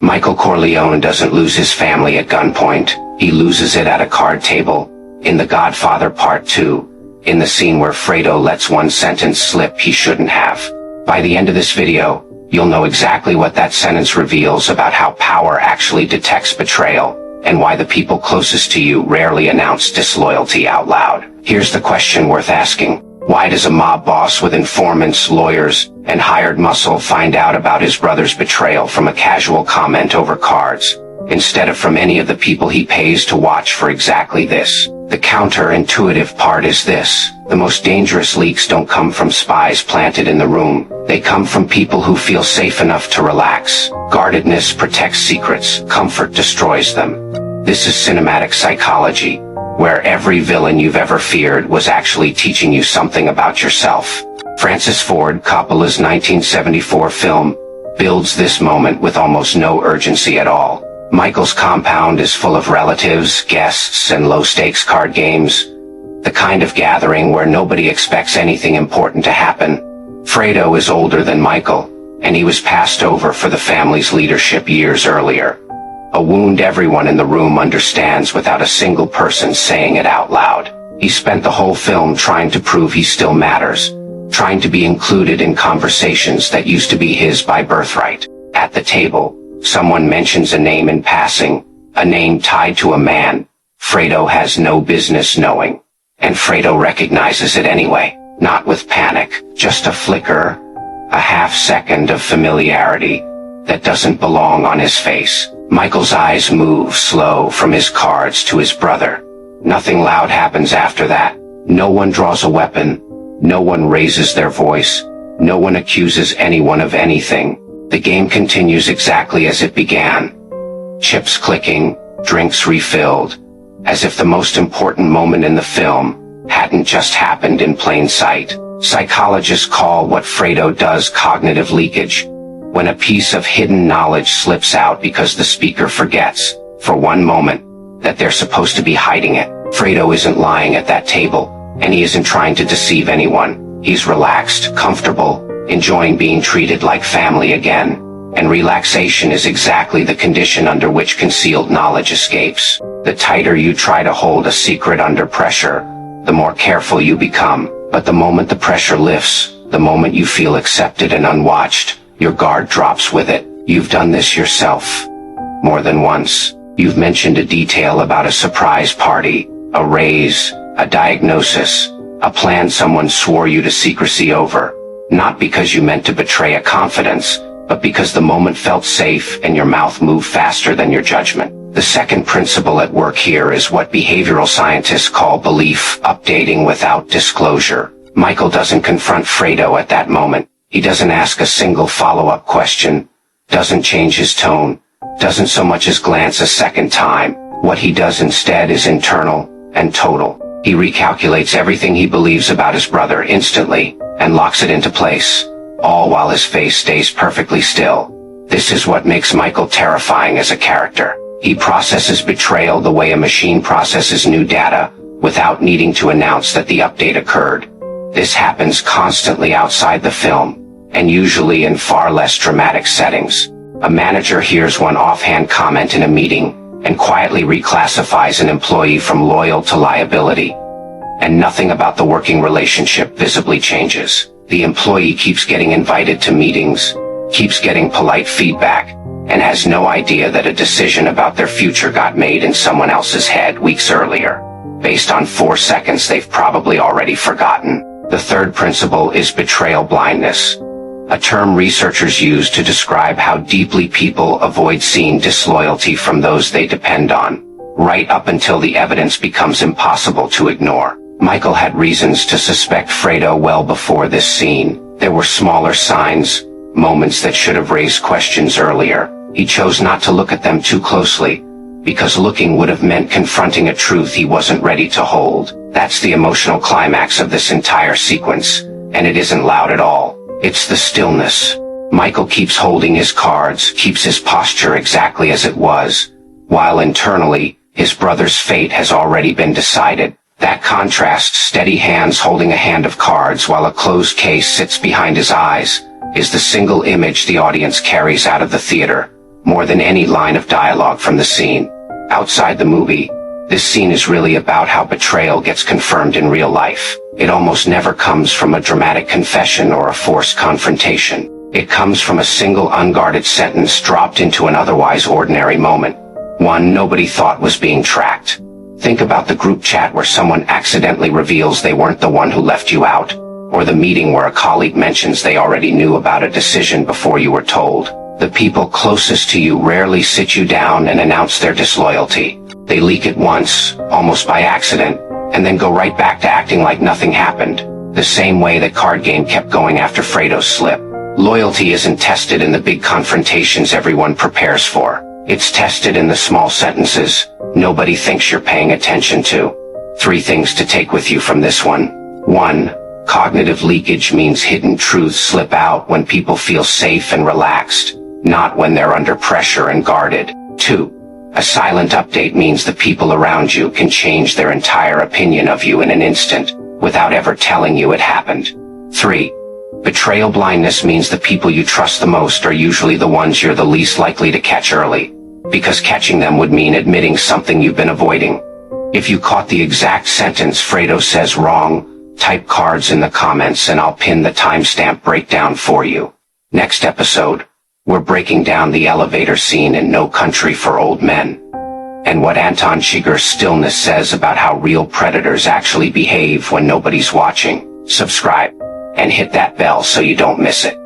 Michael Corleone doesn't lose his family at gunpoint. He loses it at a card table. In The Godfather Part II, in the scene where Fredo lets one sentence slip he shouldn't have. By the end of this video, you'll know exactly what that sentence reveals about how power actually detects betrayal, and why the people closest to you rarely announce disloyalty out loud. Here's the question worth asking. Why does a mob boss with informants, lawyers, and hired muscle find out about his brother's betrayal from a casual comment over cards, instead of from any of the people he pays to watch for exactly this? The counterintuitive part is this: the most dangerous leaks don't come from spies planted in the room. They come from people who feel safe enough to relax. Guardedness protects secrets, comfort destroys them. This is cinematic psychology, where every villain you've ever feared was actually teaching you something about yourself. Francis Ford Coppola's 1974 film builds this moment with almost no urgency at all. Michael's compound is full of relatives, guests, and low-stakes card games. The kind of gathering where nobody expects anything important to happen. Fredo is older than Michael, and he was passed over for the family's leadership years earlier. A wound everyone in the room understands without a single person saying it out loud. He spent the whole film trying to prove he still matters, trying to be included in conversations that used to be his by birthright. At the table, someone mentions a name in passing, a name tied to a man Fredo has no business knowing. And Fredo recognizes it anyway, not with panic, just a flicker, a half-second of familiarity that doesn't belong on his face. Michael's eyes move slow from his cards to his brother. Nothing loud happens after that. No one draws a weapon. No one raises their voice. No one accuses anyone of anything. The game continues exactly as it began. Chips clicking, drinks refilled, as if the most important moment in the film hadn't just happened in plain sight. Psychologists call what Fredo does cognitive leakage, when a piece of hidden knowledge slips out because the speaker forgets, for one moment, that they're supposed to be hiding it. Fredo isn't lying at that table, and he isn't trying to deceive anyone. He's relaxed, comfortable, enjoying being treated like family again. And relaxation is exactly the condition under which concealed knowledge escapes. The tighter you try to hold a secret under pressure, the more careful you become. But the moment the pressure lifts, the moment you feel accepted and unwatched, your guard drops with it. You've done this yourself. More than once. You've mentioned a detail about a surprise party, a raise, a diagnosis, a plan someone swore you to secrecy over. Not because you meant to betray a confidence, but because the moment felt safe and your mouth moved faster than your judgment. The second principle at work here is what behavioral scientists call belief updating without disclosure. Michael doesn't confront Fredo at that moment. He doesn't ask a single follow-up question, doesn't change his tone, doesn't so much as glance a second time. What he does instead is internal and total. He recalculates everything he believes about his brother instantly and locks it into place, all while his face stays perfectly still. This is what makes Michael terrifying as a character. He processes betrayal the way a machine processes new data, without needing to announce that the update occurred. This happens constantly outside the film, and usually in far less dramatic settings. A manager hears one offhand comment in a meeting, and quietly reclassifies an employee from loyal to liability. And nothing about the working relationship visibly changes. The employee keeps getting invited to meetings, keeps getting polite feedback, and has no idea that a decision about their future got made in someone else's head weeks earlier, based on 4 seconds they've probably already forgotten. The third principle is betrayal blindness, a term researchers use to describe how deeply people avoid seeing disloyalty from those they depend on, right up until the evidence becomes impossible to ignore. Michael had reasons to suspect Fredo well before this scene. There were smaller signs, moments that should have raised questions earlier. He chose not to look at them too closely, because looking would have meant confronting a truth he wasn't ready to hold. That's the emotional climax of this entire sequence, and it isn't loud at all. It's the stillness. Michael keeps holding his cards, keeps his posture exactly as it was, while internally, his brother's fate has already been decided. That contrast, steady hands holding a hand of cards while a closed case sits behind his eyes, is the single image the audience carries out of the theater. more than any line of dialogue from the scene. Outside the movie, this scene is really about how betrayal gets confirmed in real life. It almost never comes from a dramatic confession or a forced confrontation. It comes from a single unguarded sentence dropped into an otherwise ordinary moment. One nobody thought was being tracked. Think about the group chat where someone accidentally reveals they weren't the one who left you out, or the meeting where a colleague mentions they already knew about a decision before you were told. The people closest to you rarely sit you down and announce their disloyalty. They leak it once, almost by accident, and then go right back to acting like nothing happened, the same way that Card Game kept going after Fredo's slip. Loyalty isn't tested in the big confrontations everyone prepares for. It's tested in the small sentences nobody thinks you're paying attention to. 3 things to take with you from this one. 1. Cognitive leakage means hidden truths slip out when people feel safe and relaxed, not when they're under pressure and guarded. 2. A silent update means the people around you can change their entire opinion of you in an instant, without ever telling you it happened. 3. Betrayal blindness means the people you trust the most are usually the ones you're the least likely to catch early, because catching them would mean admitting something you've been avoiding. If you caught the exact sentence Fredo says wrong, type cards in the comments and I'll pin the timestamp breakdown for you. Next episode, we're breaking down the elevator scene in No Country for Old Men, and what Anton Chigurh's Stillness says about how real predators actually behave when nobody's watching. Subscribe, and hit that bell so you don't miss it.